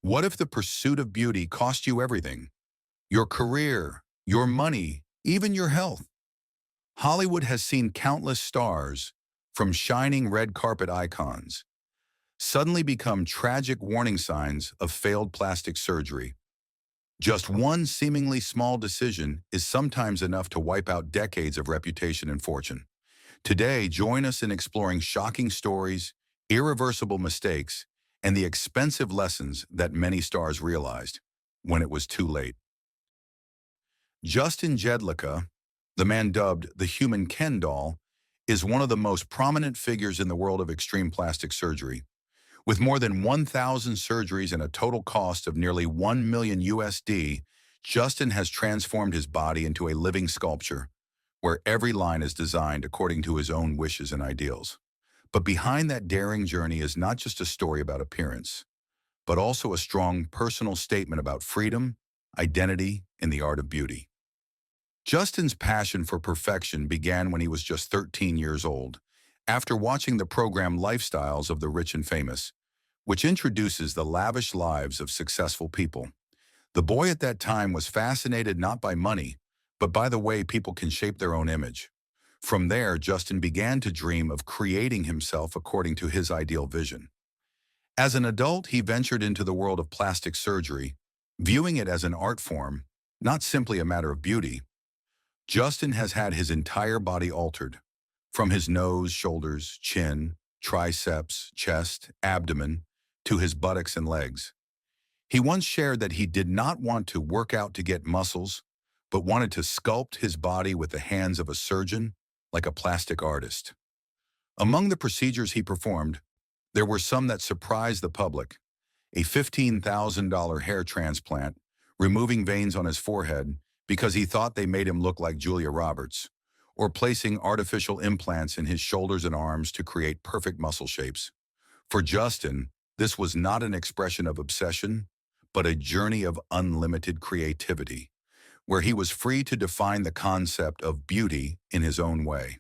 What if the pursuit of beauty cost you everything? Your career, your money, even your health? Hollywood has seen countless stars, from shining red carpet icons, suddenly become tragic warning signs of failed plastic surgery. Just one seemingly small decision is sometimes enough to wipe out decades of reputation and fortune. Today, join us in exploring shocking stories, irreversible mistakes, and the expensive lessons that many stars realized when it was too late. Justin Jedlicka, the man dubbed the human Ken doll, is one of the most prominent figures in the world of extreme plastic surgery. With more than 1,000 surgeries and a total cost of nearly 1 million USD, Justin has transformed his body into a living sculpture, where every line is designed according to his own wishes and ideals. But behind that daring journey is not just a story about appearance, but also a strong personal statement about freedom, identity, and the art of beauty. Justin's passion for perfection began when he was just 13 years old, after watching the program Lifestyles of the Rich and Famous, which introduces the lavish lives of successful people. The boy at that time was fascinated not by money, but by the way people can shape their own image. From there, Justin began to dream of creating himself according to his ideal vision. As an adult, he ventured into the world of plastic surgery, viewing it as an art form, not simply a matter of beauty. Justin has had his entire body altered, from his nose, shoulders, chin, triceps, chest, abdomen, to his buttocks and legs. He once shared that he did not want to work out to get muscles, but wanted to sculpt his body with the hands of a surgeon, like a plastic artist. Among the procedures he performed, there were some that surprised the public: a $15,000 hair transplant, removing veins on his forehead because he thought they made him look like Julia Roberts, or placing artificial implants in his shoulders and arms to create perfect muscle shapes. For Justin, this was not an expression of obsession, but a journey of unlimited creativity, where he was free to define the concept of beauty in his own way.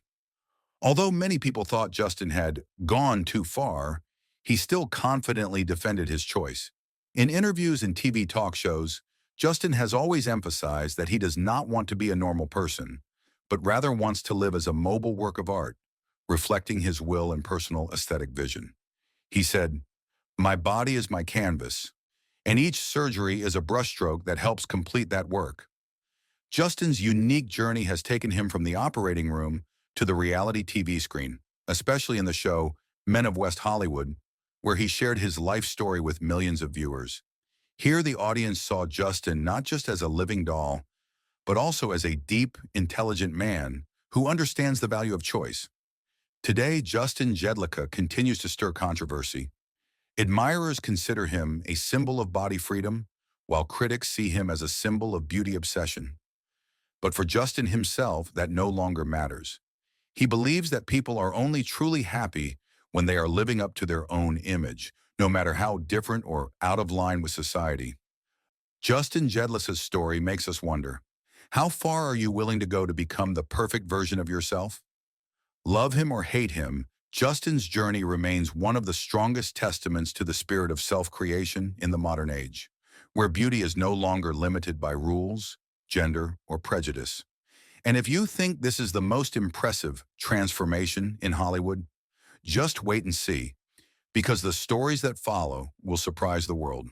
Although many people thought Justin had gone too far, he still confidently defended his choice. In interviews and TV talk shows, Justin has always emphasized that he does not want to be a normal person, but rather wants to live as a mobile work of art, reflecting his will and personal aesthetic vision. He said, "My body is my canvas, and each surgery is a brushstroke that helps complete that work." Justin's unique journey has taken him from the operating room to the reality TV screen, especially in the show Men of West Hollywood, where he shared his life story with millions of viewers. Here, the audience saw Justin not just as a living doll, but also as a deep, intelligent man who understands the value of choice. Today, Justin Jedlicka continues to stir controversy. Admirers consider him a symbol of body freedom, while critics see him as a symbol of beauty obsession. But for Justin himself, that no longer matters. He believes that people are only truly happy when they are living up to their own image, no matter how different or out of line with society. Justin Jedlicka's story makes us wonder, how far are you willing to go to become the perfect version of yourself? Love him or hate him, Justin's journey remains one of the strongest testaments to the spirit of self-creation in the modern age, where beauty is no longer limited by rules, gender, or prejudice. And if you think this is the most impressive transformation in Hollywood, just wait and see, because the stories that follow will surprise the world.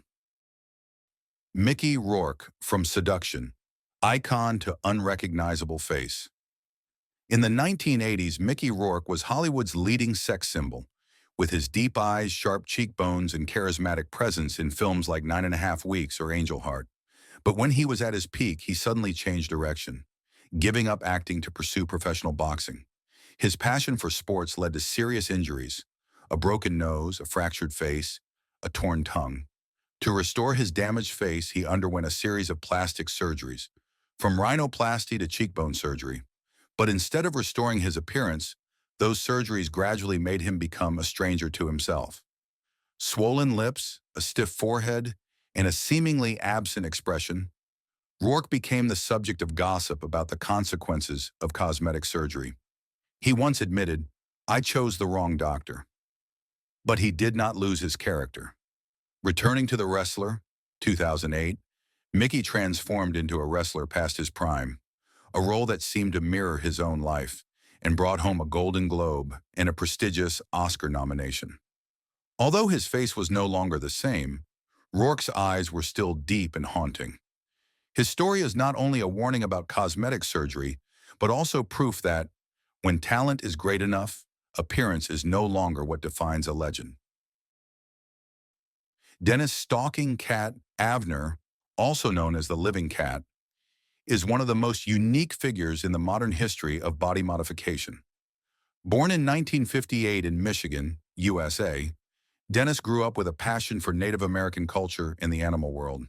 Mickey Rourke, from seduction, icon to unrecognizable face. In the 1980s, Mickey Rourke was Hollywood's leading sex symbol, with his deep eyes, sharp cheekbones, and charismatic presence in films like 9.5 Weeks or Angel Heart. But when he was at his peak, he suddenly changed direction, giving up acting to pursue professional boxing. His passion for sports led to serious injuries: a broken nose, a fractured face, a torn tongue. To restore his damaged face, he underwent a series of plastic surgeries, from rhinoplasty to cheekbone surgery. But instead of restoring his appearance, those surgeries gradually made him become a stranger to himself. Swollen lips, a stiff forehead, and a seemingly absent expression, Rourke became the subject of gossip about the consequences of cosmetic surgery. He once admitted, "I chose the wrong doctor." But he did not lose his character. Returning to The Wrestler, 2008, Mickey transformed into a wrestler past his prime, a role that seemed to mirror his own life, and brought home a Golden Globe and a prestigious Oscar nomination. Although his face was no longer the same, Rourke's eyes were still deep and haunting. His story is not only a warning about cosmetic surgery, but also proof that, when talent is great enough, appearance is no longer what defines a legend. Dennis' stalking cat, Avner, also known as the living cat, is one of the most unique figures in the modern history of body modification. Born in 1958 in Michigan, USA, Dennis grew up with a passion for Native American culture and the animal world.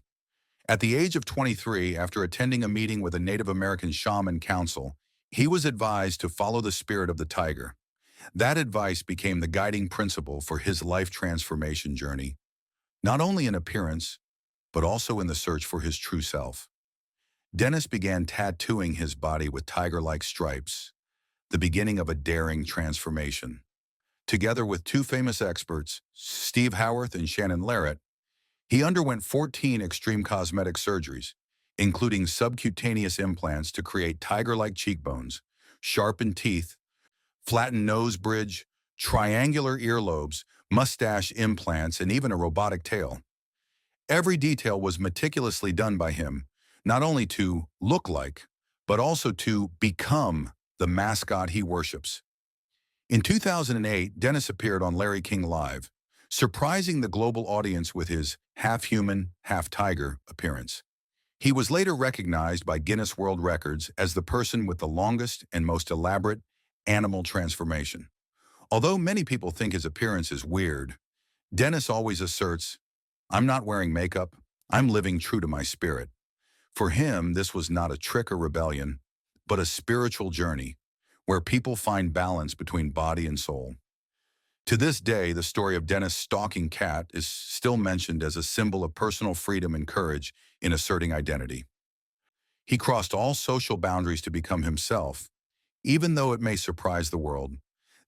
At the age of 23, after attending a meeting with a Native American shaman council, he was advised to follow the spirit of the tiger. That advice became the guiding principle for his life transformation journey, not only in appearance, but also in the search for his true self. Dennis began tattooing his body with tiger-like stripes, the beginning of a daring transformation. Together with two famous experts, Steve Howarth and Shannon Larratt, he underwent 14 extreme cosmetic surgeries, including subcutaneous implants to create tiger-like cheekbones, sharpened teeth, flattened nose bridge, triangular earlobes, mustache implants, and even a robotic tail. Every detail was meticulously done by him, not only to look like, but also to become the mascot he worships. In 2008, Dennis appeared on Larry King Live, surprising the global audience with his half-human, half-tiger appearance. He was later recognized by Guinness World Records as the person with the longest and most elaborate animal transformation. Although many people think his appearance is weird, Dennis always asserts, "I'm not wearing makeup, I'm living true to my spirit." For him, this was not a trick or rebellion, but a spiritual journey where people find balance between body and soul. To this day, the story of Dennis' stalking cat is still mentioned as a symbol of personal freedom and courage in asserting identity. He crossed all social boundaries to become himself. Even though it may surprise the world,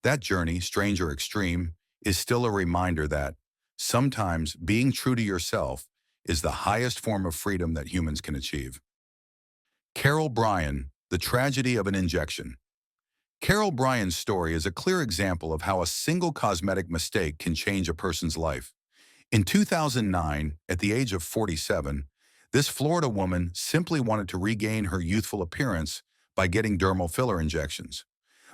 that journey, strange or extreme, is still a reminder that sometimes being true to yourself is the highest form of freedom that humans can achieve. Carol Bryan, The Tragedy of an Injection. Carol Bryan's story is a clear example of how a single cosmetic mistake can change a person's life. In 2009, at the age of 47, this Florida woman simply wanted to regain her youthful appearance by getting dermal filler injections.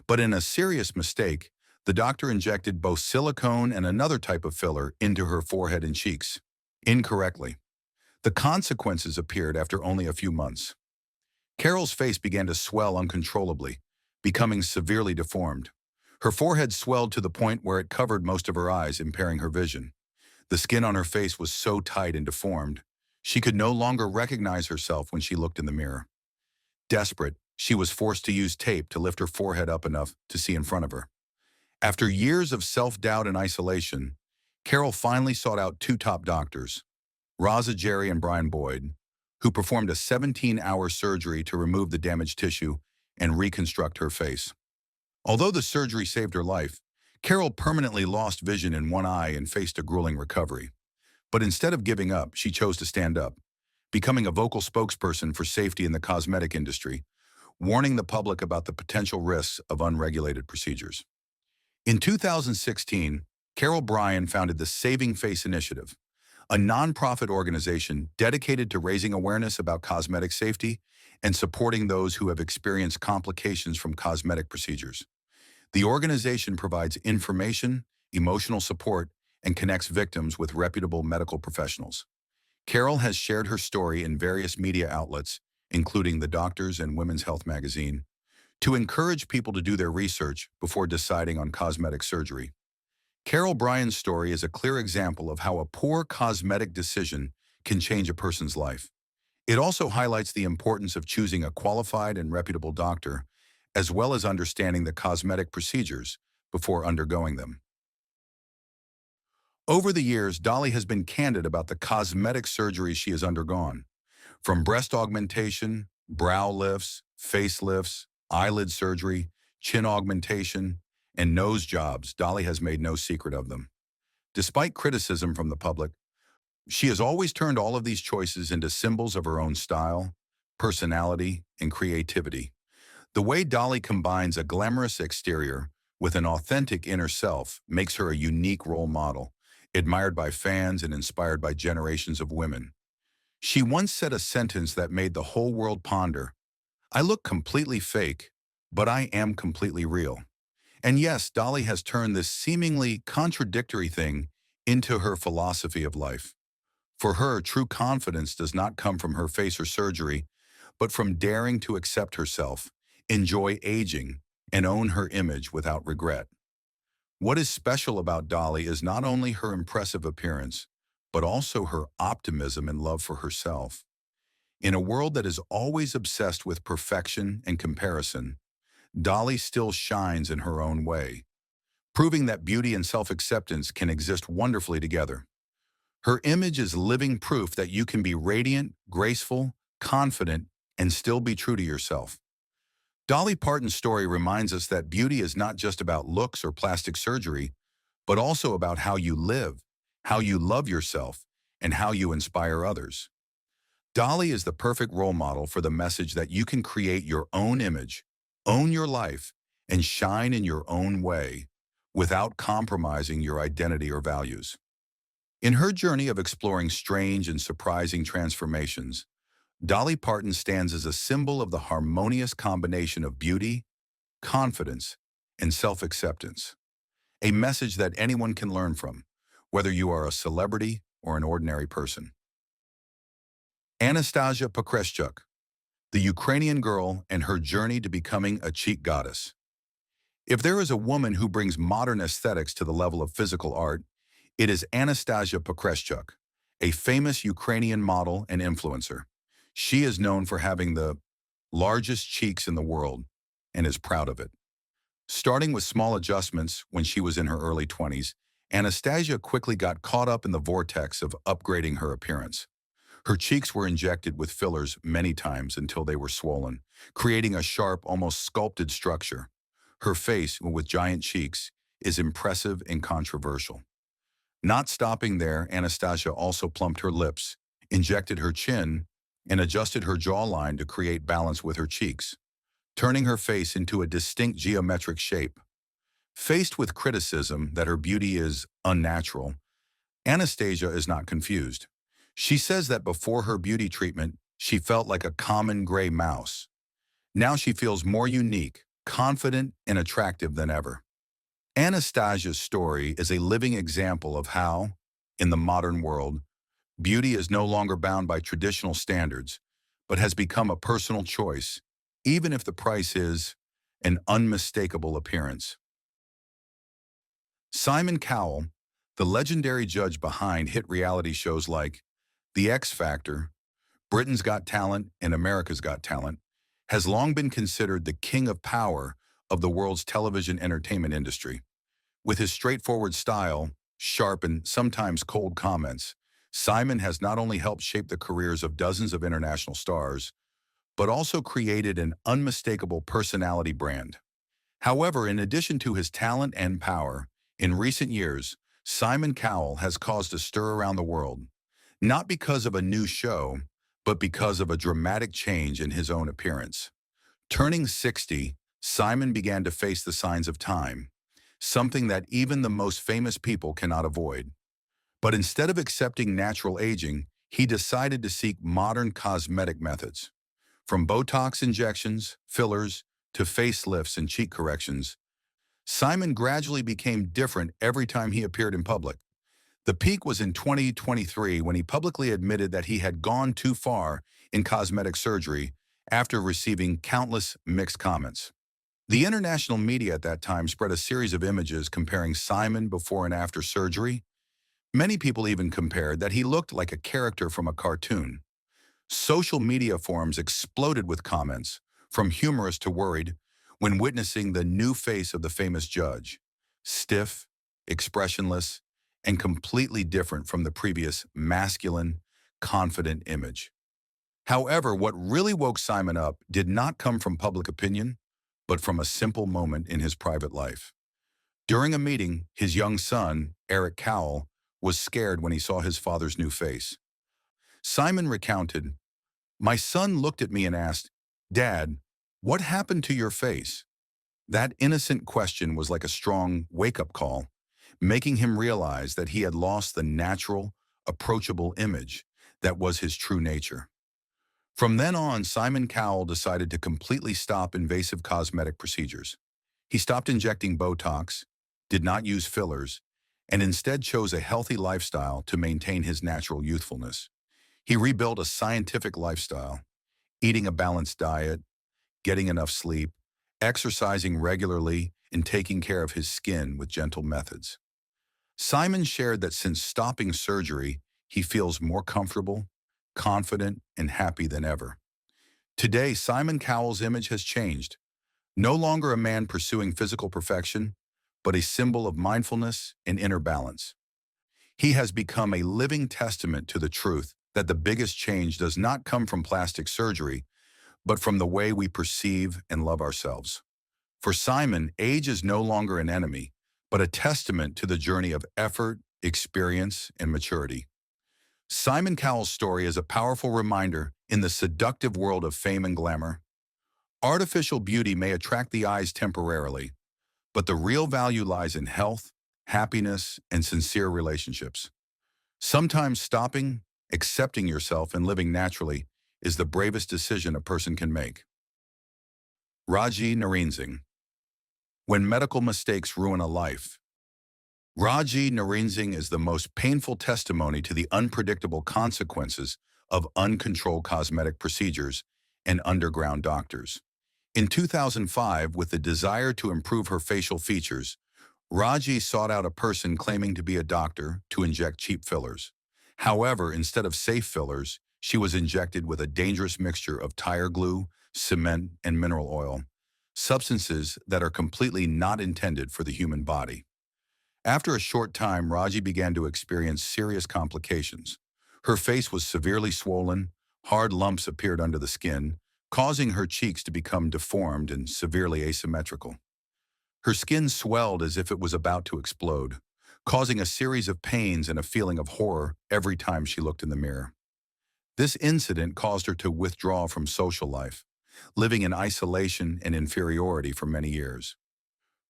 But in a serious mistake, the doctor injected both silicone and another type of filler into her forehead and cheeks, incorrectly. The consequences appeared after only a few months. Carol's face began to swell uncontrollably, becoming severely deformed. Her forehead swelled to the point where it covered most of her eyes, impairing her vision. The skin on her face was so tight and deformed, she could no longer recognize herself when she looked in the mirror. Desperate, she was forced to use tape to lift her forehead up enough to see in front of her. After years of self-doubt and isolation, Carol finally sought out two top doctors, Raza Jerry and Brian Boyd, who performed a 17-hour surgery to remove the damaged tissue and reconstruct her face. Although the surgery saved her life, Carol permanently lost vision in one eye and faced a grueling recovery. But instead of giving up, she chose to stand up, becoming a vocal spokesperson for safety in the cosmetic industry, warning the public about the potential risks of unregulated procedures. In 2016, Carol Bryan founded the Saving Face Initiative, a nonprofit organization dedicated to raising awareness about cosmetic safety and supporting those who have experienced complications from cosmetic procedures. The organization provides information, emotional support, and connects victims with reputable medical professionals. Carol has shared her story in various media outlets, including the Doctors and Women's Health magazine, to encourage people to do their research before deciding on cosmetic surgery. Carol Bryan's story is a clear example of how a poor cosmetic decision can change a person's life. It also highlights the importance of choosing a qualified and reputable doctor, as well as understanding the cosmetic procedures before undergoing them. Over the years, Dolly has been candid about the cosmetic surgeries she has undergone. From breast augmentation, brow lifts, facelifts, eyelid surgery, chin augmentation, and nose jobs, Dolly has made no secret of them. Despite criticism from the public, She has always turned all of these choices into symbols of her own style, personality, and creativity. The way Dolly combines a glamorous exterior with an authentic inner self makes her a unique role model, admired by fans and inspired by generations of women. She once said a sentence that made the whole world ponder, "I look completely fake, but I am completely real." And yes, Dolly has turned this seemingly contradictory thing into her philosophy of life. For her, true confidence does not come from her face or surgery, but from daring to accept herself, enjoy aging, and own her image without regret. What is special about Dolly is not only her impressive appearance, but also her optimism and love for herself. In a world that is always obsessed with perfection and comparison, Dolly still shines in her own way, proving that beauty and self-acceptance can exist wonderfully together. Her image is living proof that you can be radiant, graceful, confident, and still be true to yourself. Dolly Parton's story reminds us that beauty is not just about looks or plastic surgery, but also about how you live, how you love yourself, and how you inspire others. Dolly is the perfect role model for the message that you can create your own image, own your life, and shine in your own way without compromising your identity or values. In her journey of exploring strange and surprising transformations, Dolly Parton stands as a symbol of the harmonious combination of beauty, confidence, and self-acceptance, a message that anyone can learn from, whether you are a celebrity or an ordinary person. Anastasia Pokrestyuk, the Ukrainian girl and her journey to becoming a cheek goddess. If there is a woman who brings modern aesthetics to the level of physical art, it is Anastasia Pokrestyuk, a famous Ukrainian model and influencer. She is known for having the largest cheeks in the world and is proud of it. Starting with small adjustments when she was in her early 20s, Anastasia quickly got caught up in the vortex of upgrading her appearance. Her cheeks were injected with fillers many times until they were swollen, creating a sharp, almost sculpted structure. Her face, with giant cheeks, is impressive and controversial. Not stopping there, Anastasia also plumped her lips, injected her chin, and adjusted her jawline to create balance with her cheeks, turning her face into a distinct geometric shape. Faced with criticism that her beauty is unnatural, Anastasia is not confused. She says that before her beauty treatment, she felt like a common gray mouse. Now she feels more unique, confident, and attractive than ever. Anastasia's story is a living example of how, in the modern world, beauty is no longer bound by traditional standards, but has become a personal choice, even if the price is an unmistakable appearance. Simon Cowell, the legendary judge behind hit reality shows like The X Factor, Britain's Got Talent, and America's Got Talent, has long been considered the king of power of the world's television entertainment industry. With his straightforward style, sharp and sometimes cold comments, Simon has not only helped shape the careers of dozens of international stars, but also created an unmistakable personality brand. However, in addition to his talent and power, in recent years, Simon Cowell has caused a stir around the world, not because of a new show, but because of a dramatic change in his own appearance. Turning 60, Simon began to face the signs of time, something that even the most famous people cannot avoid. But instead of accepting natural aging, he decided to seek modern cosmetic methods. From Botox injections, fillers, to facelifts and cheek corrections, Simon gradually became different every time he appeared in public. The peak was in 2023 when he publicly admitted that he had gone too far in cosmetic surgery after receiving countless mixed comments. The international media at that time spread a series of images comparing Simon before and after surgery. Many people even compared that he looked like a character from a cartoon. Social media forums exploded with comments, from humorous to worried, when witnessing the new face of the famous judge. Stiff, expressionless, and completely different from the previous masculine, confident image. However, what really woke Simon up did not come from public opinion, but from a simple moment in his private life. During a meeting, his young son, Eric Cowell, was scared when he saw his father's new face. Simon recounted, "My son looked at me and asked, 'Dad, what happened to your face?' That innocent question was like a strong wake-up call, making him realize that he had lost the natural, approachable image that was his true nature. From then on, Simon Cowell decided to completely stop invasive cosmetic procedures. He stopped injecting Botox, did not use fillers, and instead chose a healthy lifestyle to maintain his natural youthfulness. He rebuilt a scientific lifestyle, eating a balanced diet, getting enough sleep, exercising regularly, and taking care of his skin with gentle methods. Simon shared that since stopping surgery, he feels more comfortable, confident, and happy than ever. Today, Simon Cowell's image has changed. No longer a man pursuing physical perfection, but a symbol of mindfulness and inner balance. He has become a living testament to the truth that the biggest change does not come from plastic surgery, but from the way we perceive and love ourselves. For Simon, age is no longer an enemy, but a testament to the journey of effort, experience, and maturity. Simon Cowell's story is a powerful reminder in the seductive world of fame and glamour. Artificial beauty may attract the eyes temporarily, but the real value lies in health, happiness, and sincere relationships. Sometimes stopping, accepting yourself, and living naturally is the bravest decision a person can make. Raji Nareensingh. When medical mistakes ruin a life. Raji Nareensingh is the most painful testimony to the unpredictable consequences of uncontrolled cosmetic procedures and underground doctors. In 2005, with the desire to improve her facial features, Raji sought out a person claiming to be a doctor to inject cheap fillers. However, instead of safe fillers, she was injected with a dangerous mixture of tire glue, cement, and mineral oil, substances that are completely not intended for the human body. After a short time, Raji began to experience serious complications. Her face was severely swollen, hard lumps appeared under the skin, causing her cheeks to become deformed and severely asymmetrical. Her skin swelled as if it was about to explode, causing a series of pains and a feeling of horror every time she looked in the mirror. This incident caused her to withdraw from social life, living in isolation and inferiority for many years.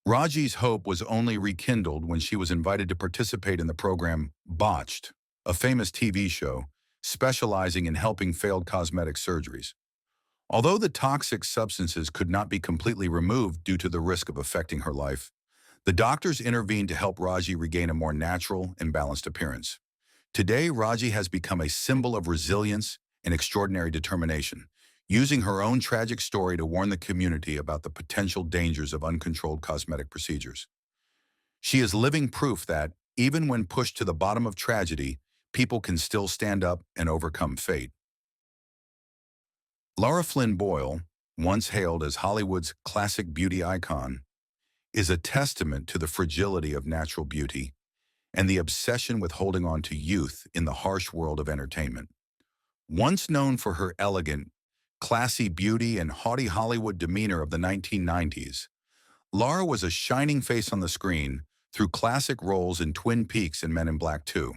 Raji's hope was only rekindled when she was invited to participate in the program Botched, a famous TV show specializing in helping failed cosmetic surgeries. Although the toxic substances could not be completely removed due to the risk of affecting her life, the doctors intervened to help Raji regain a more natural and balanced appearance. Today, Raji has become a symbol of resilience and extraordinary determination, using her own tragic story to warn the community about the potential dangers of uncontrolled cosmetic procedures. She is living proof that, even when pushed to the bottom of tragedy, people can still stand up and overcome fate. Lara Flynn Boyle, once hailed as Hollywood's classic beauty icon, is a testament to the fragility of natural beauty and the obsession with holding on to youth in the harsh world of entertainment. Once known for her elegant, classy beauty and haughty Hollywood demeanor of the 1990s, Lara was a shining face on the screen through classic roles in Twin Peaks and Men in Black 2.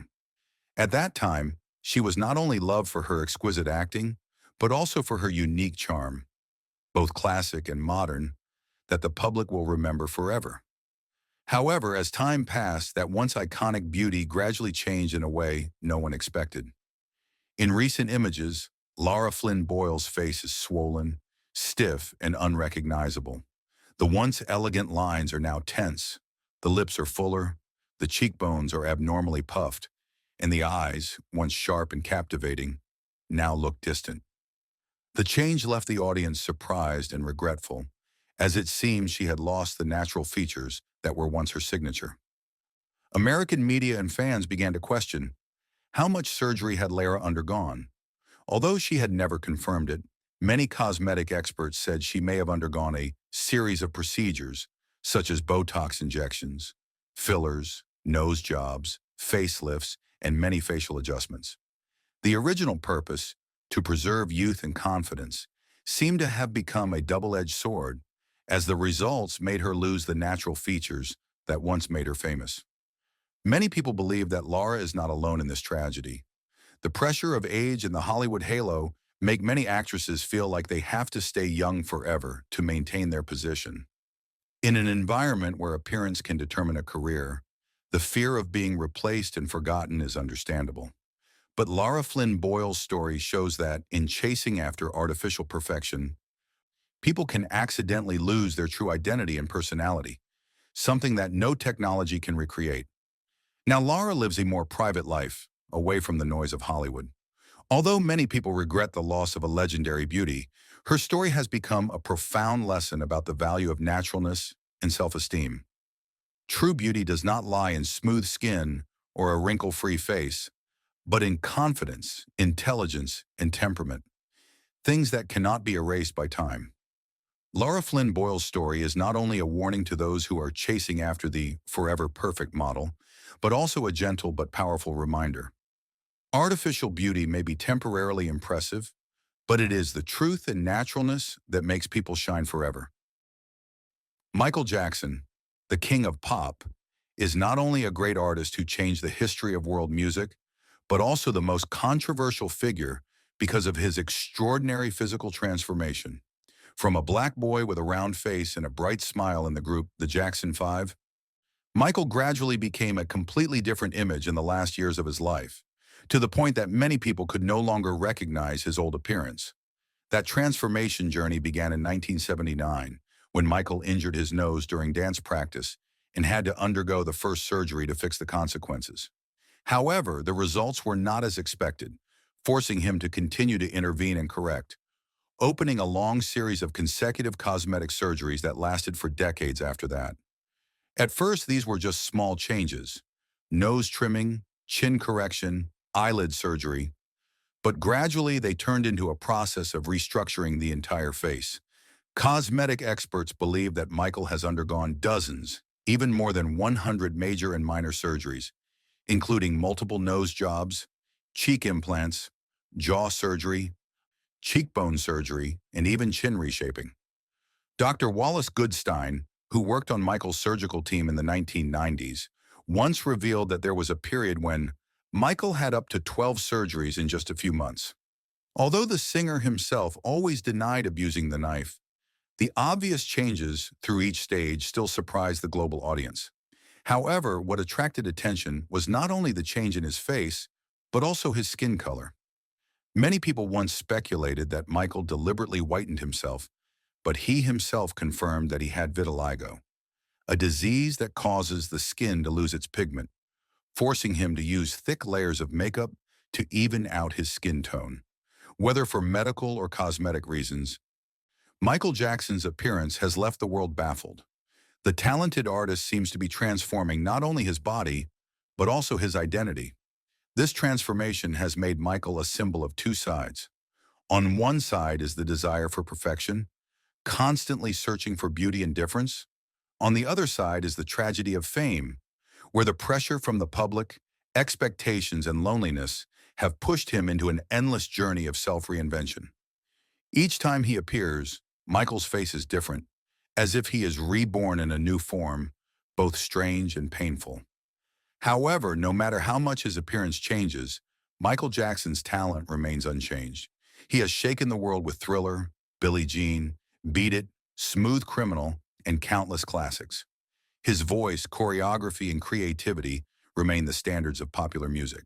At that time, she was not only loved for her exquisite acting, but also for her unique charm, both classic and modern, that the public will remember forever. However, as time passed, that once iconic beauty gradually changed in a way no one expected. In recent images, Lara Flynn Boyle's face is swollen, stiff, and unrecognizable. The once elegant lines are now tense, the lips are fuller, the cheekbones are abnormally puffed, and the eyes, once sharp and captivating, now look distant. The change left the audience surprised and regretful, as it seemed she had lost the natural features that were once her signature. American media and fans began to question how much surgery had Lara undergone. Although she had never confirmed it, many cosmetic experts said she may have undergone a series of procedures, such as Botox injections, fillers, nose jobs, facelifts, and many facial adjustments. The original purpose, to preserve youth and confidence, seemed to have become a double-edged sword, as the results made her lose the natural features that once made her famous. Many people believe that Lara is not alone in this tragedy. The pressure of age and the Hollywood halo make many actresses feel like they have to stay young forever to maintain their position. In an environment where appearance can determine a career, the fear of being replaced and forgotten is understandable. But Lara Flynn Boyle's story shows that, in chasing after artificial perfection, people can accidentally lose their true identity and personality, something that no technology can recreate. Now, Lara lives a more private life, away from the noise of Hollywood. Although many people regret the loss of a legendary beauty, her story has become a profound lesson about the value of naturalness and self-esteem. True beauty does not lie in smooth skin or a wrinkle-free face, but in confidence, intelligence, and temperament, things that cannot be erased by time. Lara Flynn Boyle's story is not only a warning to those who are chasing after the forever perfect model, but also a gentle but powerful reminder. Artificial beauty may be temporarily impressive, but it is the truth and naturalness that makes people shine forever. Michael Jackson, the king of pop, is not only a great artist who changed the history of world music, but also the most controversial figure because of his extraordinary physical transformation. From a black boy with a round face and a bright smile in the group, the Jackson Five, Michael gradually became a completely different image in the last years of his life, to the point that many people could no longer recognize his old appearance. That transformation journey began in 1979, when Michael injured his nose during dance practice and had to undergo the first surgery to fix the consequences. However, the results were not as expected, forcing him to continue to intervene and correct, opening a long series of consecutive cosmetic surgeries that lasted for decades after that. At first, these were just small changes: nose trimming, chin correction, eyelid surgery, but gradually they turned into a process of restructuring the entire face. Cosmetic experts believe that Michael has undergone dozens, even more than 100 major and minor surgeries, including multiple nose jobs, cheek implants, jaw surgery, cheekbone surgery, and even chin reshaping. Dr. Wallace Goodstein, who worked on Michael's surgical team in the 1990s, once revealed that there was a period when Michael had up to 12 surgeries in just a few months. Although the singer himself always denied abusing the knife, the obvious changes through each stage still surprised the global audience. However, what attracted attention was not only the change in his face, but also his skin color. Many people once speculated that Michael deliberately whitened himself, but he himself confirmed that he had vitiligo, a disease that causes the skin to lose its pigment, forcing him to use thick layers of makeup to even out his skin tone. Whether for medical or cosmetic reasons, Michael Jackson's appearance has left the world baffled. The talented artist seems to be transforming not only his body, but also his identity. This transformation has made Michael a symbol of two sides. On one side is the desire for perfection, constantly searching for beauty and difference. On the other side is the tragedy of fame, where the pressure from the public, expectations, and loneliness have pushed him into an endless journey of self-reinvention. Each time he appears, Michael's face is different, as if he is reborn in a new form, both strange and painful. However, no matter how much his appearance changes, Michael Jackson's talent remains unchanged. He has shaken the world with Thriller, Billie Jean, Beat It, Smooth Criminal, and countless classics. His voice, choreography, and creativity remain the standards of popular music.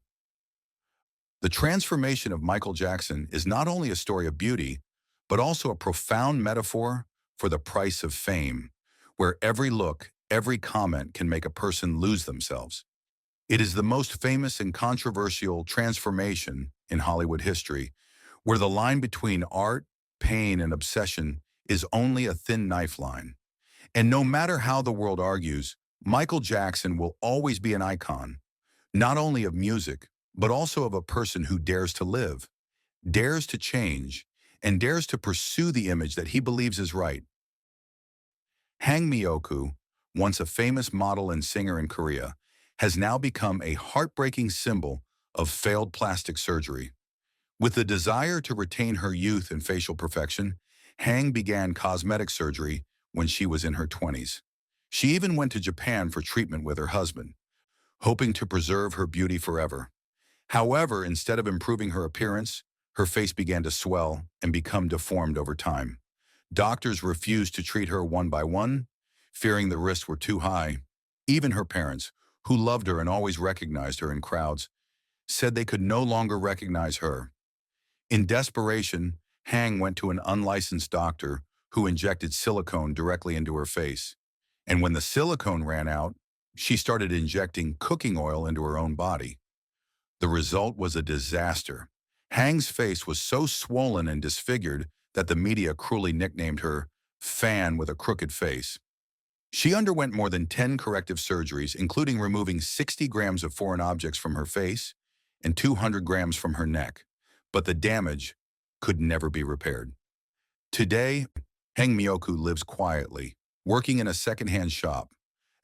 The transformation of Michael Jackson is not only a story of beauty, but also a profound metaphor for the price of fame, where every look, every comment can make a person lose themselves. It is the most famous and controversial transformation in Hollywood history, where the line between art, pain, and obsession is only a thin knife line. And no matter how the world argues, Michael Jackson will always be an icon, not only of music, but also of a person who dares to live, dares to change, and dares to pursue the image that he believes is right. Hang Myoku, once a famous model and singer in Korea, has now become a heartbreaking symbol of failed plastic surgery. With the desire to retain her youth and facial perfection, Hang began cosmetic surgery when she was in her 20s. She even went to Japan for treatment with her husband. hoping to preserve her beauty forever. However, instead of improving her appearance, her face began to swell and become deformed over time. Doctors refused to treat her one by one, fearing the risks were too high. Even her parents, who loved her and always recognized her in crowds, said they could no longer recognize her. In desperation, Hang went to an unlicensed doctor who injected silicone directly into her face. And when the silicone ran out, she started injecting cooking oil into her own body. The result was a disaster. Hang's face was so swollen and disfigured that the media cruelly nicknamed her Fan with a Crooked Face. She underwent more than 10 corrective surgeries, including removing 60 grams of foreign objects from her face and 200 grams from her neck. But the damage could never be repaired. Today, Heng Myoku lives quietly, working in a secondhand shop,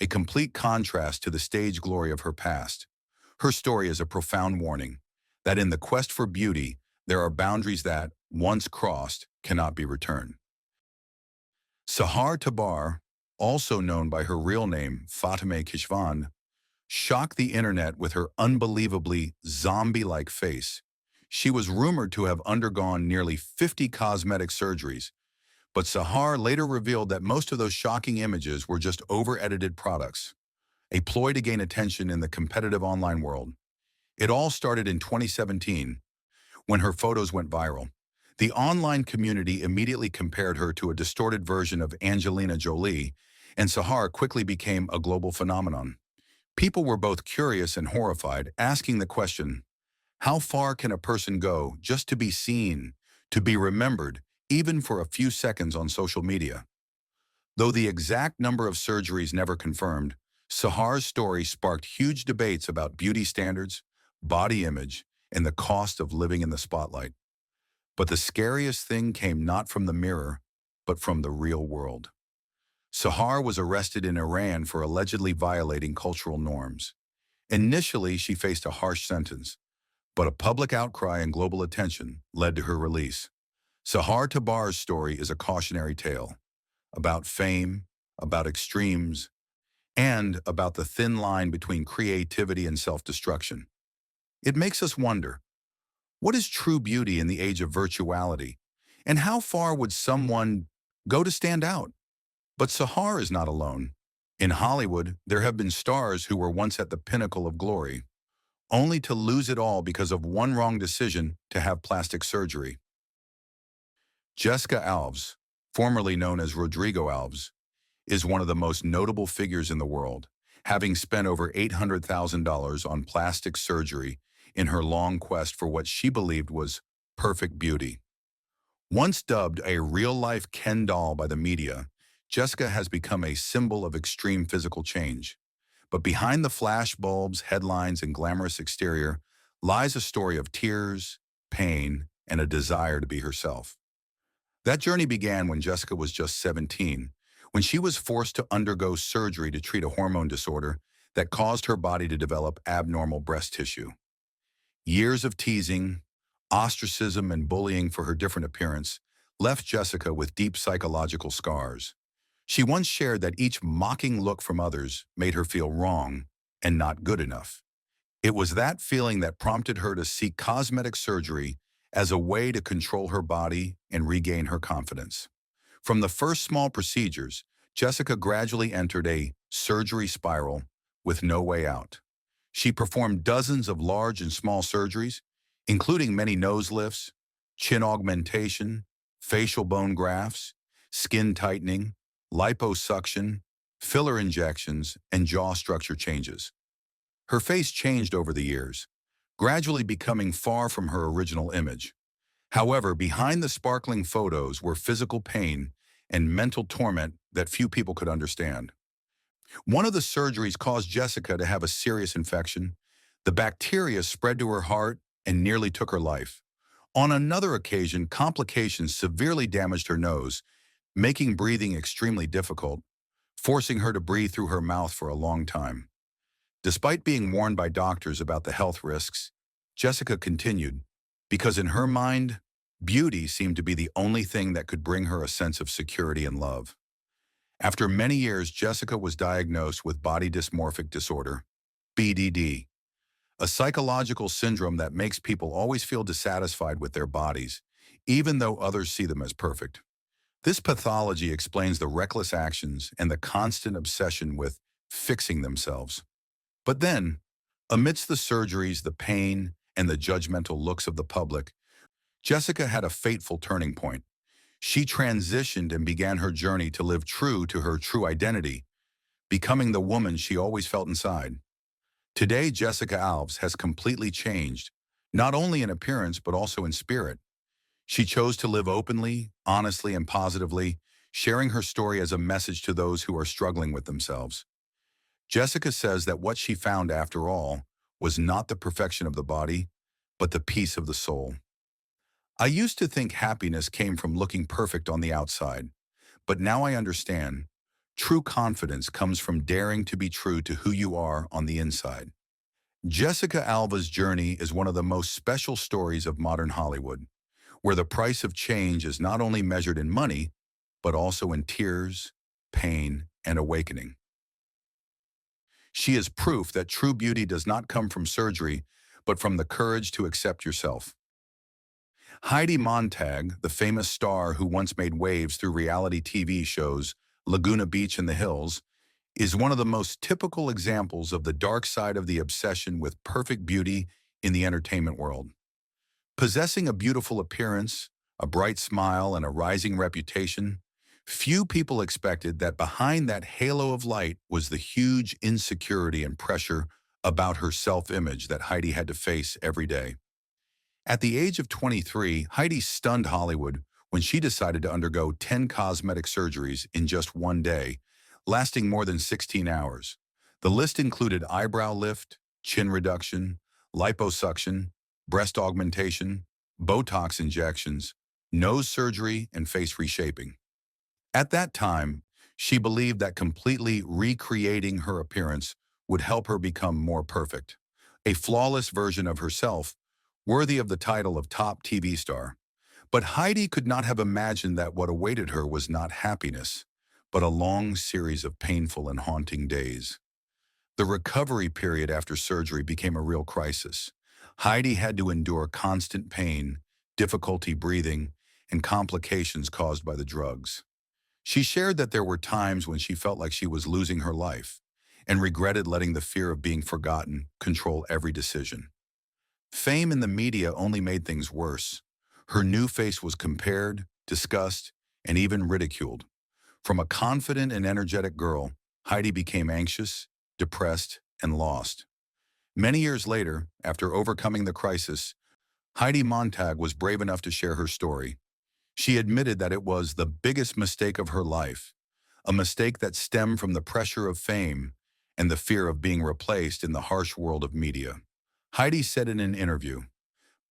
a complete contrast to the stage glory of her past. Her story is a profound warning that in the quest for beauty, there are boundaries that, once crossed, cannot be returned. Sahar Tabar, also known by her real name Fatime Kishvan, shocked the internet with her unbelievably zombie-like face. She was rumored to have undergone nearly 50 cosmetic surgeries, but Sahar later revealed that most of those shocking images were just over-edited products, a ploy to gain attention in the competitive online world. It all started in 2017, when her photos went viral. The online community immediately compared her to a distorted version of Angelina Jolie, and Sahar quickly became a global phenomenon. People were both curious and horrified, asking the question, how far can a person go just to be seen, to be remembered, even for a few seconds on social media? Though the exact number of surgeries never confirmed, Sahar's story sparked huge debates about beauty standards, body image, and the cost of living in the spotlight. But the scariest thing came not from the mirror, but from the real world. Sahar was arrested in Iran for allegedly violating cultural norms. Initially, she faced a harsh sentence, but a public outcry and global attention led to her release. Sahar Tabar's story is a cautionary tale about fame, about extremes, and about the thin line between creativity and self-destruction. It makes us wonder, what is true beauty in the age of virtuality? And how far would someone go to stand out? But Sahar is not alone. In Hollywood, there have been stars who were once at the pinnacle of glory, only to lose it all because of one wrong decision to have plastic surgery. Jessica Alves, formerly known as Rodrigo Alves, is one of the most notable figures in the world, having spent over $800,000 on plastic surgery in her long quest for what she believed was perfect beauty. Once dubbed a real-life Ken doll by the media, Jessica has become a symbol of extreme physical change. But behind the flash bulbs, headlines, and glamorous exterior lies a story of tears, pain, and a desire to be herself. That journey began when Jessica was just 17, when she was forced to undergo surgery to treat a hormone disorder that caused her body to develop abnormal breast tissue. Years of teasing, ostracism, and bullying for her different appearance left Jessica with deep psychological scars. She once shared that each mocking look from others made her feel wrong and not good enough. It was that feeling that prompted her to seek cosmetic surgery as a way to control her body and regain her confidence. From the first small procedures, Jessica gradually entered a surgery spiral with no way out. She performed dozens of large and small surgeries, including many nose lifts, chin augmentation, facial bone grafts, skin tightening, liposuction, filler injections, and jaw structure changes. Her face changed over the years, gradually becoming far from her original image. However, behind the sparkling photos were physical pain and mental torment that few people could understand. One of the surgeries caused Jessica to have a serious infection. The bacteria spread to her heart and nearly took her life. On another occasion, complications severely damaged her nose, making breathing extremely difficult, forcing her to breathe through her mouth for a long time. Despite being warned by doctors about the health risks, Jessica continued, because in her mind, beauty seemed to be the only thing that could bring her a sense of security and love. After many years, Jessica was diagnosed with body dysmorphic disorder, BDD, a psychological syndrome that makes people always feel dissatisfied with their bodies, even though others see them as perfect. This pathology explains the reckless actions and the constant obsession with fixing themselves. But then, amidst the surgeries, the pain, and the judgmental looks of the public, Jessica had a fateful turning point. She transitioned and began her journey to live true to her true identity, becoming the woman she always felt inside. Today, Jessica Alves has completely changed, not only in appearance but also in spirit. She chose to live openly, honestly, and positively, sharing her story as a message to those who are struggling with themselves. Jessica says that what she found, after all, was not the perfection of the body, but the peace of the soul. I used to think happiness came from looking perfect on the outside, but now I understand. True confidence comes from daring to be true to who you are on the inside. Jessica Alba's journey is one of the most special stories of modern Hollywood, where the price of change is not only measured in money, but also in tears, pain, and awakening. She is proof that true beauty does not come from surgery, but from the courage to accept yourself. Heidi Montag, the famous star who once made waves through reality TV shows Laguna Beach and the Hills, is one of the most typical examples of the dark side of the obsession with perfect beauty in the entertainment world. Possessing a beautiful appearance, a bright smile, and a rising reputation, few people expected that behind that halo of light was the huge insecurity and pressure about her self-image that Heidi had to face every day. At the age of 23, Heidi stunned Hollywood when she decided to undergo 10 cosmetic surgeries in just one day, lasting more than 16 hours. The list included eyebrow lift, chin reduction, liposuction, breast augmentation, Botox injections, nose surgery, and face reshaping. At that time, she believed that completely recreating her appearance would help her become more perfect, a flawless version of herself, worthy of the title of top TV star. But Heidi could not have imagined that what awaited her was not happiness, but a long series of painful and haunting days. The recovery period after surgery became a real crisis. Heidi had to endure constant pain, difficulty breathing, and complications caused by the drugs. She shared that there were times when she felt like she was losing her life and regretted letting the fear of being forgotten control every decision. Fame in the media only made things worse. Her new face was compared, discussed, and even ridiculed. From a confident and energetic girl, Heidi became anxious, depressed, and lost. Many years later, after overcoming the crisis, Heidi Montag was brave enough to share her story. She admitted that it was the biggest mistake of her life, a mistake that stemmed from the pressure of fame and the fear of being replaced in the harsh world of media. Heidi said in an interview,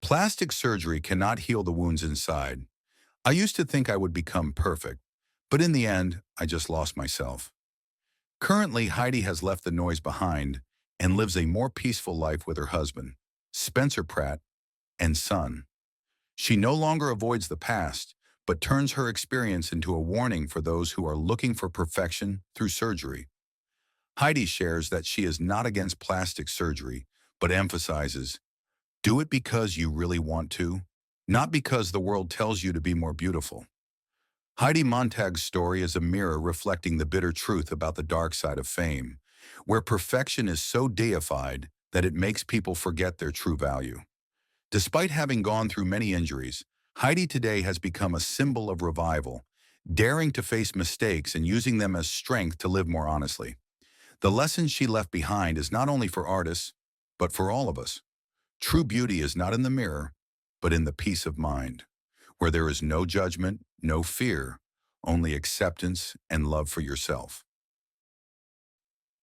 "Plastic surgery cannot heal the wounds inside. I used to think I would become perfect, but in the end, I just lost myself." Currently, Heidi has left the noise behind and lives a more peaceful life with her husband, Spencer Pratt, and son. She no longer avoids the past, but turns her experience into a warning for those who are looking for perfection through surgery. Heidi shares that she is not against plastic surgery, but emphasizes, do it because you really want to, not because the world tells you to be more beautiful. Heidi Montag's story is a mirror reflecting the bitter truth about the dark side of fame, where perfection is so deified that it makes people forget their true value. Despite having gone through many injuries, Heidi today has become a symbol of revival, daring to face mistakes and using them as strength to live more honestly. The lesson she left behind is not only for artists, but for all of us. True beauty is not in the mirror, but in the peace of mind, where there is no judgment, no fear, only acceptance and love for yourself.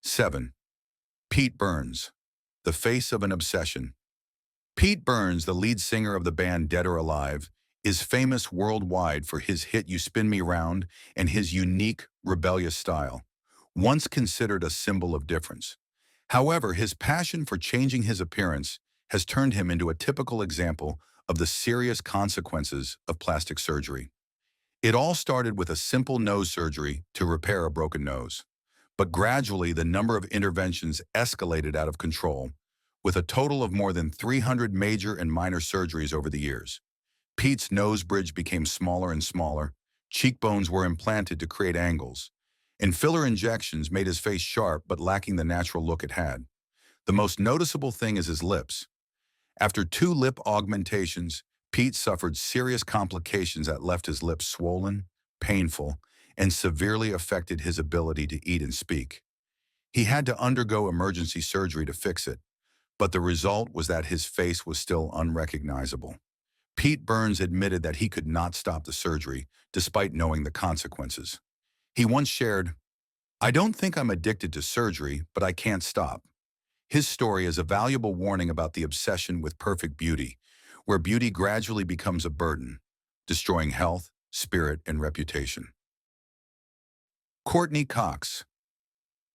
7. Pete Burns, the face of an obsession. Pete Burns, the lead singer of the band Dead or Alive, is famous worldwide for his hit You Spin Me Round and his unique, rebellious style, once considered a symbol of difference. However, his passion for changing his appearance has turned him into a typical example of the serious consequences of plastic surgery. It all started with a simple nose surgery to repair a broken nose. But gradually, the number of interventions escalated out of control, with a total of more than 300 major and minor surgeries over the years. Pete's nose bridge became smaller and smaller, cheekbones were implanted to create angles, and filler injections made his face sharp but lacking the natural look it had. The most noticeable thing is his lips. After 2 lip augmentations, Pete suffered serious complications that left his lips swollen, painful, and severely affected his ability to eat and speak. He had to undergo emergency surgery to fix it, but the result was that his face was still unrecognizable. Pete Burns admitted that he could not stop the surgery, despite knowing the consequences. He once shared, "I don't think I'm addicted to surgery, but I can't stop." His story is a valuable warning about the obsession with perfect beauty, where beauty gradually becomes a burden, destroying health, spirit, and reputation. Courtney Cox.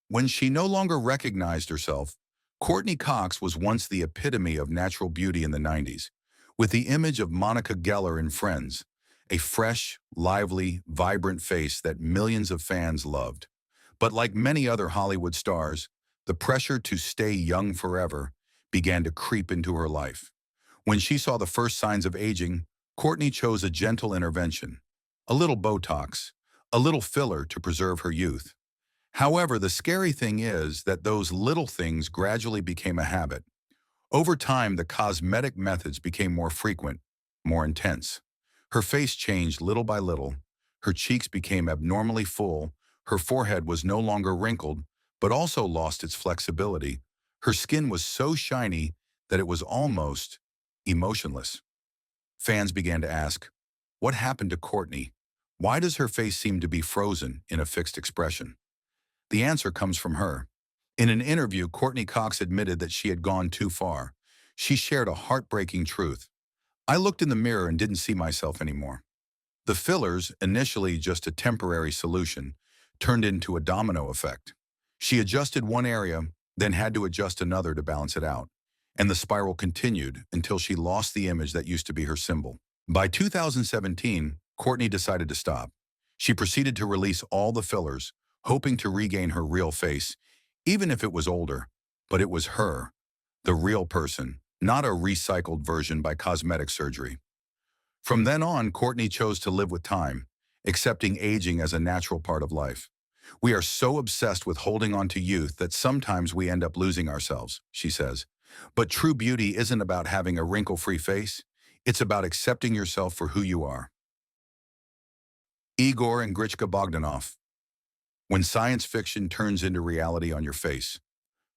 When she no longer recognized herself, Courtney Cox was once the epitome of natural beauty in the 90s, with the image of Monica Geller in Friends, a fresh, lively, vibrant face that millions of fans loved. But like many other Hollywood stars, the pressure to stay young forever began to creep into her life. When she saw the first signs of aging, Courtney chose a gentle intervention, a little Botox, a little filler to preserve her youth. However, the scary thing is that those little things gradually became a habit. Over time, the cosmetic methods became more frequent, more intense. Her face changed little by little. Her cheeks became abnormally full. Her forehead was no longer wrinkled, but also lost its flexibility. Her skin was so shiny that it was almost emotionless. Fans began to ask, what happened to Courtney? Why does her face seem to be frozen in a fixed expression? The answer comes from her. In an interview, Courtney Cox admitted that she had gone too far. She shared a heartbreaking truth. "I looked in the mirror and didn't see myself anymore." The fillers, initially just a temporary solution, turned into a domino effect. She adjusted one area, then had to adjust another to balance it out. And the spiral continued until she lost the image that used to be her symbol. By 2017, Courtney decided to stop. She proceeded to release all the fillers, hoping to regain her real face, even if it was older. But it was her, the real person, not a recycled version by cosmetic surgery. From then on, Courtney chose to live with time, accepting aging as a natural part of life. "We are so obsessed with holding on to youth that sometimes we end up losing ourselves," she says. But true beauty isn't about having a wrinkle-free face. It's about accepting yourself for who you are. Igor and Grichka Bogdanov. When science fiction turns into reality on your face.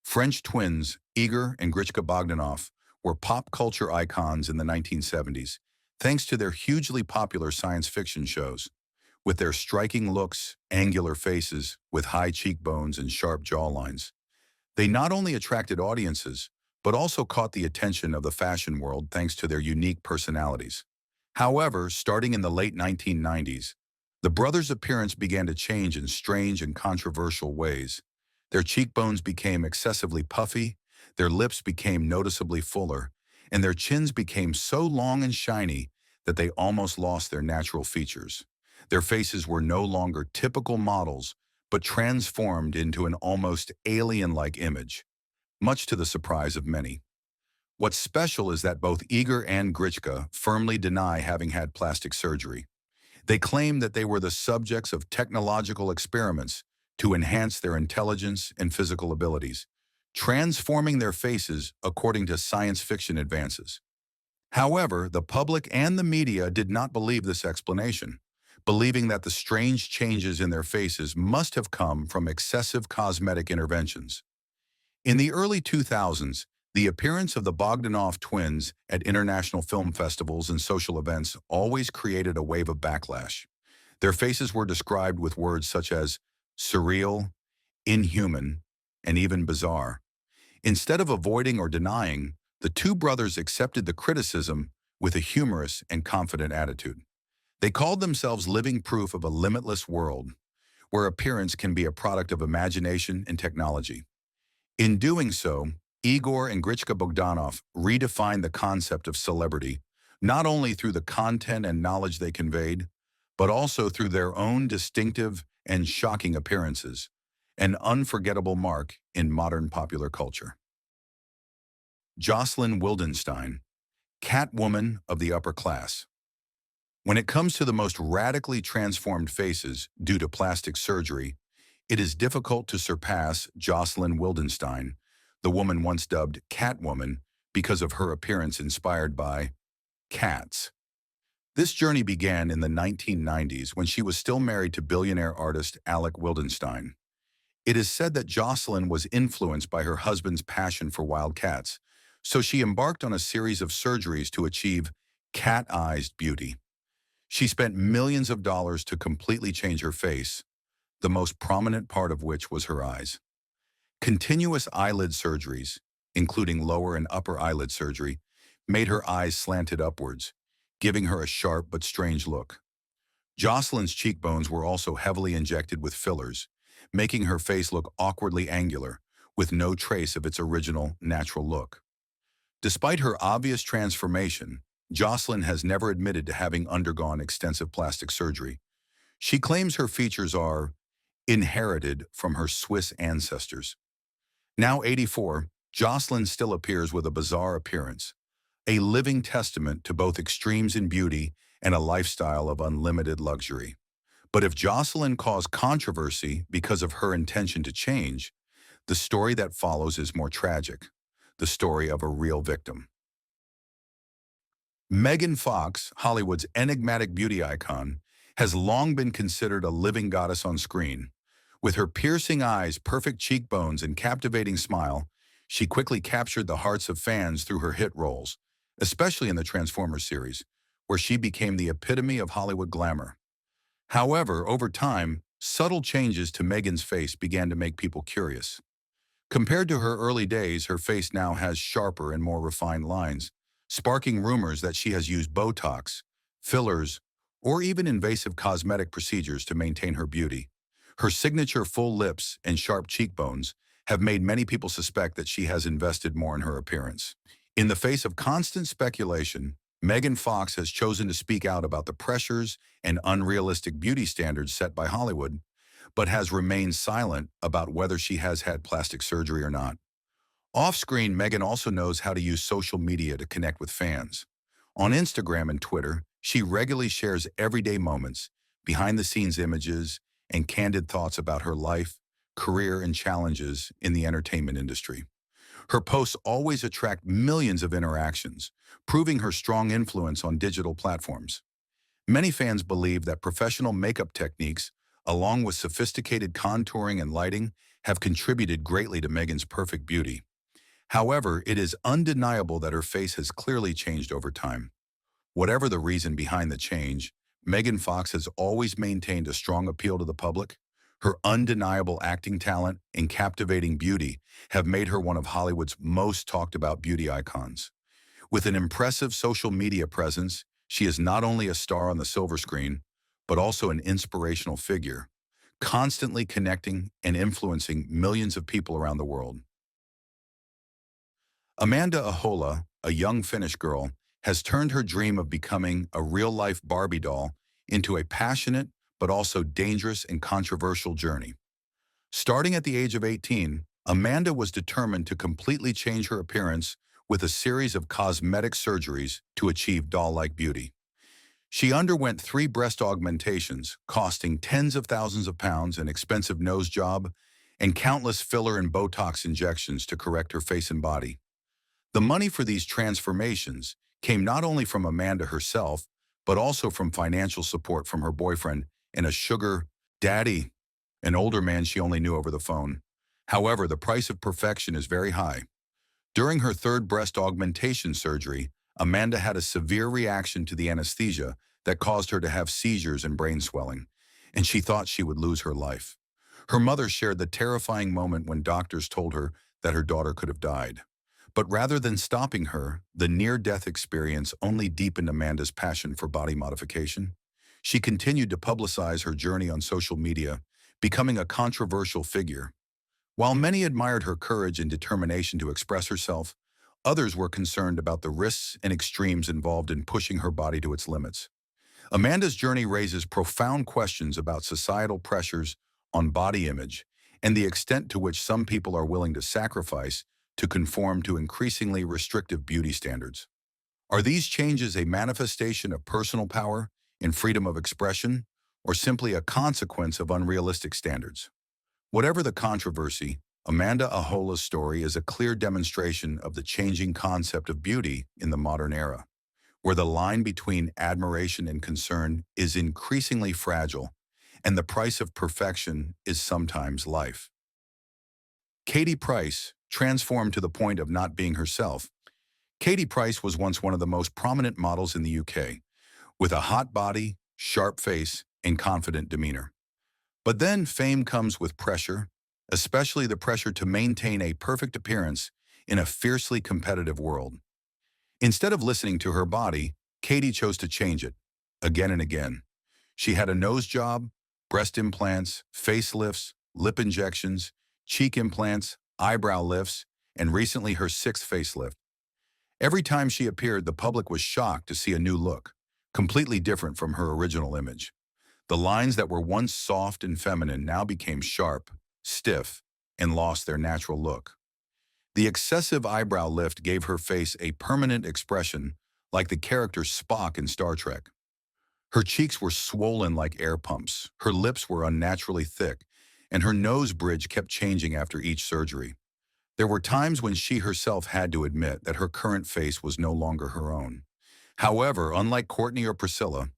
French twins Igor and Grichka Bogdanov were pop culture icons in the 1970s, thanks to their hugely popular science fiction shows. With their striking looks, angular faces, with high cheekbones and sharp jawlines, they not only attracted audiences, but also caught the attention of the fashion world thanks to their unique personalities. However, starting in the late 1990s, the brothers' appearance began to change in strange and controversial ways. Their cheekbones became excessively puffy, their lips became noticeably fuller, and their chins became so long and shiny that they almost lost their natural features. Their faces were no longer typical models, but transformed into an almost alien-like image, much to the surprise of many. What's special is that both Igor and Grichka firmly deny having had plastic surgery. They claim that they were the subjects of technological experiments to enhance their intelligence and physical abilities, transforming their faces according to science fiction advances. However, the public and the media did not believe this explanation, believing that the strange changes in their faces must have come from excessive cosmetic interventions. In the early 2000s, the appearance of the Bogdanov twins at international film festivals and social events always created a wave of backlash. Their faces were described with words such as surreal, inhuman, and even bizarre. Instead of avoiding or denying, the two brothers accepted the criticism with a humorous and confident attitude. They called themselves living proof of a limitless world, where appearance can be a product of imagination and technology. In doing so, Igor and Grichka Bogdanov redefined the concept of celebrity, not only through the content and knowledge they conveyed, but also through their own distinctive and shocking appearances. an unforgettable mark in modern popular culture. Jocelyn Wildenstein, Catwoman of the upper class. When it comes to the most radically transformed faces due to plastic surgery, it is difficult to surpass Jocelyn Wildenstein, the woman once dubbed Catwoman because of her appearance inspired by cats. This journey began in the 1990s when she was still married to billionaire artist Alec Wildenstein. It is said that Jocelyn was influenced by her husband's passion for wild cats, so she embarked on a series of surgeries to achieve cat-eyed beauty. She spent millions of dollars to completely change her face, the most prominent part of which was her eyes. Continuous eyelid surgeries, including lower and upper eyelid surgery, made her eyes slanted upwards, giving her a sharp but strange look. Jocelyn's cheekbones were also heavily injected with fillers, making her face look awkwardly angular, with no trace of its original, natural look. Despite her obvious transformation, Jocelyn has never admitted to having undergone extensive plastic surgery. She claims her features are inherited from her Swiss ancestors. Now 84, Jocelyn still appears with a bizarre appearance, a living testament to both extremes in beauty and a lifestyle of unlimited luxury. But if Jocelyn caused controversy because of her intention to change, the story that follows is more tragic, the story of a real victim. Megan Fox, Hollywood's enigmatic beauty icon, has long been considered a living goddess on screen. With her piercing eyes, perfect cheekbones, and captivating smile, she quickly captured the hearts of fans through her hit roles, especially in the Transformers series, where she became the epitome of Hollywood glamour. However, over time, subtle changes to Megan's face began to make people curious. Compared to her early days, her face now has sharper and more refined lines, sparking rumors that she has used Botox, fillers, or even invasive cosmetic procedures to maintain her beauty. Her signature full lips and sharp cheekbones have made many people suspect that she has invested more in her appearance. In the face of constant speculation, Megan Fox has chosen to speak out about the pressures and unrealistic beauty standards set by Hollywood, but has remained silent about whether she has had plastic surgery or not. Off-screen, Megan also knows how to use social media to connect with fans. On Instagram and Twitter, she regularly shares everyday moments, behind-the-scenes images, and candid thoughts about her life, career, and challenges in the entertainment industry. Her posts always attract millions of interactions, proving her strong influence on digital platforms. Many fans believe that professional makeup techniques, along with sophisticated contouring and lighting, have contributed greatly to Megan's perfect beauty. However, it is undeniable that her face has clearly changed over time. Whatever the reason behind the change, Megan Fox has always maintained a strong appeal to the public. Her undeniable acting talent and captivating beauty have made her one of Hollywood's most talked about beauty icons. With an impressive social media presence, she is not only a star on the silver screen, but also an inspirational figure, constantly connecting and influencing millions of people around the world. Amanda Ahola, a young Finnish girl, has turned her dream of becoming a real-life Barbie doll into a passionate but also dangerous and controversial journey. Starting at the age of 18, Amanda was determined to completely change her appearance with a series of cosmetic surgeries to achieve doll-like beauty. She underwent 3 breast augmentations, costing tens of thousands of pounds, an expensive nose job, and countless filler and Botox injections to correct her face and body. The money for these transformations came not only from Amanda herself, but also from financial support from her boyfriend and a sugar daddy, an older man she only knew over the phone. However, the price of perfection is very high. During her 3rd breast augmentation surgery, Amanda had a severe reaction to the anesthesia that caused her to have seizures and brain swelling, and she thought she would lose her life. Her mother shared the terrifying moment when doctors told her that her daughter could have died. But rather than stopping her, the near-death experience only deepened Amanda's passion for body modification. She continued to publicize her journey on social media, becoming a controversial figure. While many admired her courage and determination to express herself, others were concerned about the risks and extremes involved in pushing her body to its limits. Amanda's journey raises profound questions about societal pressures on body image and the extent to which some people are willing to sacrifice to conform to increasingly restrictive beauty standards. Are these changes a manifestation of personal power and freedom of expression, or simply a consequence of unrealistic standards? Whatever the controversy, Amanda Ahola's story is a clear demonstration of the changing concept of beauty in the modern era, where the line between admiration and concern is increasingly fragile, and the price of perfection is sometimes life. Katie Price, transformed to the point of not being herself. Katie Price was once one of the most prominent models in the UK, with a hot body, sharp face, and confident demeanor. But then fame comes with pressure, especially the pressure to maintain a perfect appearance in a fiercely competitive world. Instead of listening to her body, Katie chose to change it, again and again. She had a nose job, breast implants, facelifts, lip injections, cheek implants, eyebrow lifts, and recently her sixth facelift. Every time she appeared, the public was shocked to see a new look, completely different from her original image. The lines that were once soft and feminine now became sharp, stiff, and lost their natural look. The excessive eyebrow lift gave her face a permanent expression like the character Spock in Star Trek. Her cheeks were swollen like air pumps, her lips were unnaturally thick, and her nose bridge kept changing after each surgery. There were times when she herself had to admit that her current face was no longer her own. However, unlike Courtney or Priscilla,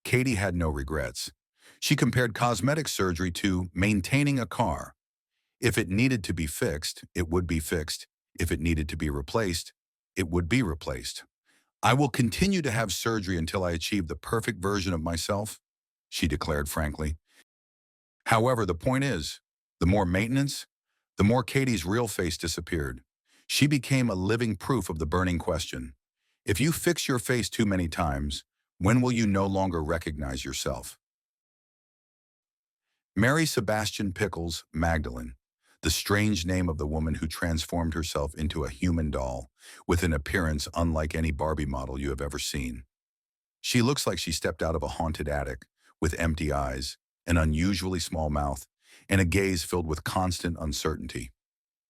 Katie had no regrets. She compared cosmetic surgery to maintaining a car. If it needed to be fixed, it would be fixed. If it needed to be replaced, it would be replaced. I will continue to have surgery until I achieve the perfect version of myself, she declared frankly. However, the point is, the more maintenance, the more Katie's real face disappeared. She became a living proof of the burning question. If you fix your face too many times, when will you no longer recognize yourself? Mary Sebastian Pickles Magdalene, the strange name of the woman who transformed herself into a human doll with an appearance unlike any Barbie model you have ever seen. She looks like she stepped out of a haunted attic, with empty eyes, an unusually small mouth, and a gaze filled with constant uncertainty.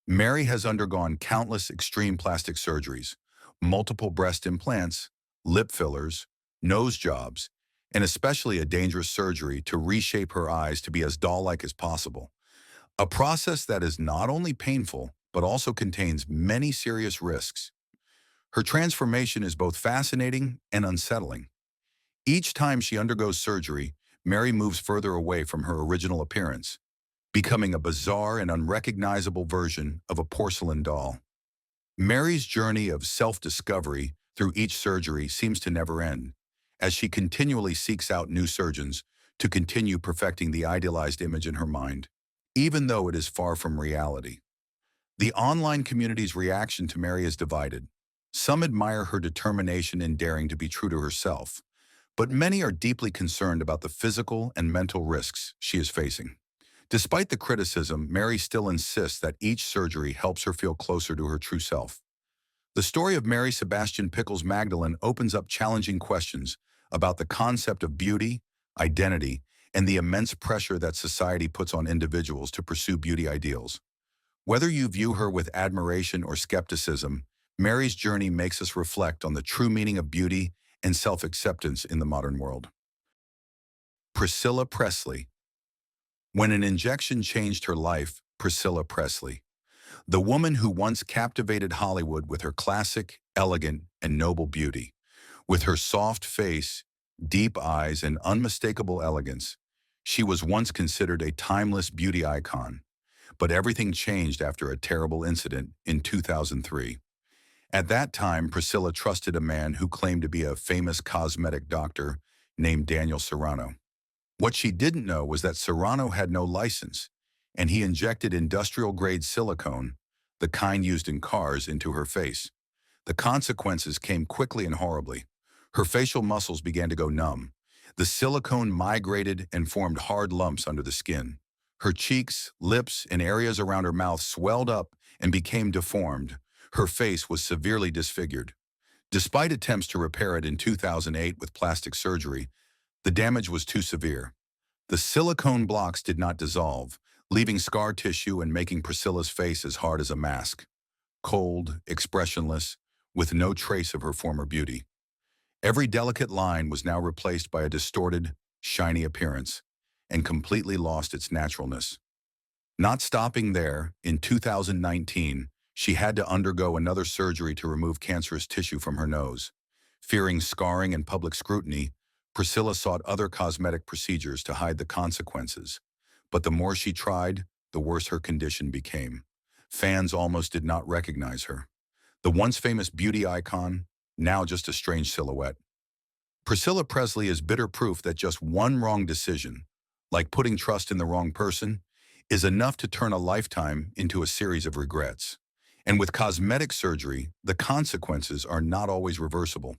Mary has undergone countless extreme plastic surgeries, multiple breast implants, lip fillers, nose jobs, and especially a dangerous surgery to reshape her eyes to be as doll-like as possible. A process that is not only painful, but also contains many serious risks. Her transformation is both fascinating and unsettling. Each time she undergoes surgery, Mary moves further away from her original appearance, becoming a bizarre and unrecognizable version of a porcelain doll. Mary's journey of self-discovery through each surgery seems to never end, as she continually seeks out new surgeons to continue perfecting the idealized image in her mind, even though it is far from reality. The online community's reaction to Mary is divided. Some admire her determination in daring to be true to herself, but many are deeply concerned about the physical and mental risks she is facing. Despite the criticism, Mary still insists that each surgery helps her feel closer to her true self. The story of Mary Sebastian Pickles Magdalene opens up challenging questions about the concept of beauty, identity, and the immense pressure that society puts on individuals to pursue beauty ideals. Whether you view her with admiration or skepticism, Mary's journey makes us reflect on the true meaning of beauty and self-acceptance in the modern world. Priscilla Presley. When an injection changed her life, Priscilla Presley. The woman who once captivated Hollywood with her classic, elegant, and noble beauty. With her soft face, deep eyes, and unmistakable elegance, she was once considered a timeless beauty icon. But everything changed after a terrible incident in 2003. At that time, Priscilla trusted a man who claimed to be a famous cosmetic doctor named Daniel Serrano. What she didn't know was that Serrano had no license, and he injected industrial-grade silicone, the kind used in cars, into her face. The consequences came quickly and horribly. Her facial muscles began to go numb. The silicone migrated and formed hard lumps under the skin. Her cheeks, lips, and areas around her mouth swelled up and became deformed. Her face was severely disfigured. Despite attempts to repair it in 2008 with plastic surgery, the damage was too severe. The silicone blocks did not dissolve, leaving scar tissue and making Priscilla's face as hard as a mask, cold, expressionless, with no trace of her former beauty. Every delicate line was now replaced by a distorted, shiny appearance, and completely lost its naturalness. Not stopping there, in 2019, she had to undergo another surgery to remove cancerous tissue from her nose. Fearing scarring and public scrutiny, Priscilla sought other cosmetic procedures to hide the consequences. But the more she tried, the worse her condition became. Fans almost did not recognize her. The once famous beauty icon, now just a strange silhouette. Priscilla Presley is bitter proof that just one wrong decision, like putting trust in the wrong person, is enough to turn a lifetime into a series of regrets. And with cosmetic surgery, the consequences are not always reversible.